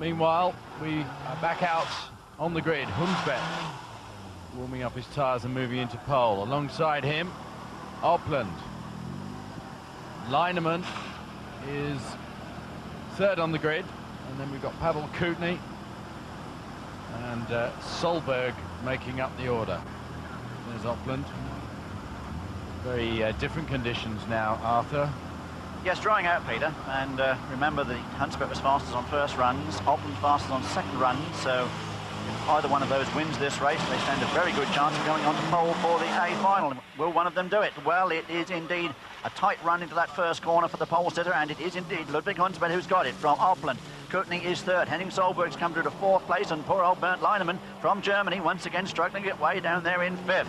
Meanwhile, we are back out on the grid. Hunsbedt warming up his tyres and moving into pole. Alongside him, Opland. Lineman is third on the grid. And then we've got Pavel Kutny and Solberg making up the order. There's Opland. Very different conditions now, Arthur. Yes, drying out, Peter, and remember the Hunsbedt was fastest on first runs, Opland fastest on second runs, so if either one of those wins this race, they stand a very good chance of going on to pole for the A final. Will one of them do it? Well, it is indeed a tight run into that first corner for the pole sitter, and it is indeed Ludvig Hunsbedt who's got it from Opland. Kutny is third, Henning Solberg's come through to fourth place, and poor old Bernd Leinemann from Germany once again struggling to get way down there in fifth.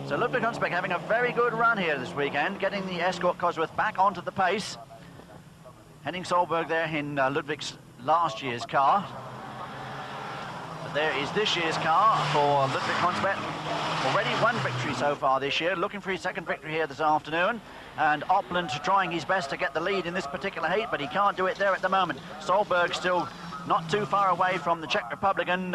So Ludvig Hunsbedt having a very good run here this weekend, getting the Escort Cosworth back onto the pace. Henning Solberg there in Ludvig's last year's car. But there is this year's car for Ludvig Hunsbedt. Already one victory so far this year, looking for his second victory here this afternoon. And Opland trying his best to get the lead in this particular heat, but he can't do it there at the moment. Solberg still not too far away from the Czech Republican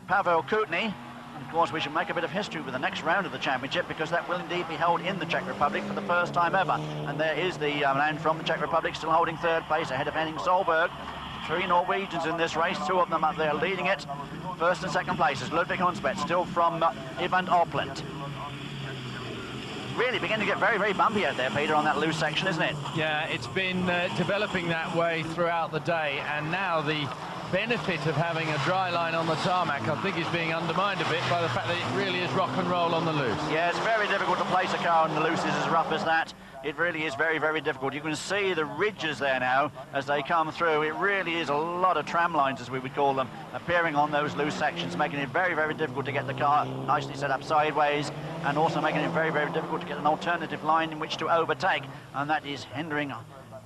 Pavel Kutny. Of course, we should make a bit of history with the next round of the championship, because that will indeed be held in the Czech Republic for the first time ever. And there is the man from the Czech Republic still holding third place ahead of Henning Solberg. Three Norwegians in this race, two of them up there leading it. First and second places, Ludvig Hunsbedt still from Eivind Opland. Really beginning to get very, very bumpy out there, Peter, on that loose section, isn't it? Yeah, it's been developing that way throughout the day, and now the benefit of having a dry line on the tarmac, I think, is being undermined a bit by the fact that it really is rock and roll on the loose. Yeah, it's very difficult to place a car on the loose. It's as rough as that. It really is very, very difficult. You can see the ridges there now as they come through. It really is a lot of tram lines, as we would call them, appearing on those loose sections, making it very, very difficult to get the car nicely set up sideways, and also making it very, very difficult to get an alternative line in which to overtake. And that is hindering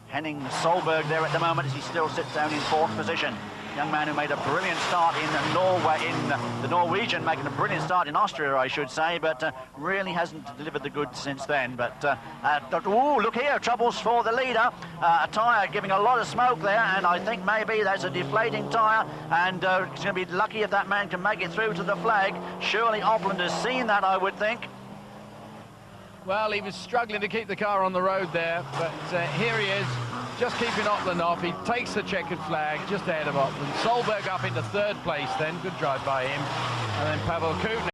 Henning Solberg there at the moment, as he still sits down in fourth position. Young man who made a brilliant start in Norway, in the Norwegian, making a brilliant start in Austria, I should say, but really hasn't delivered the goods since then. But, ooh, look here, troubles for the leader. A tyre giving a lot of smoke there, and I think maybe that's a deflating tyre, and he's going to be lucky if that man can make it through to the flag. Surely Opland has seen that, I would think. Well, he was struggling to keep the car on the road there, but here he is, just keeping Opland off. He takes the checkered flag just ahead of Opland. Solberg up into third place then, good drive by him. And then Pavel Kutny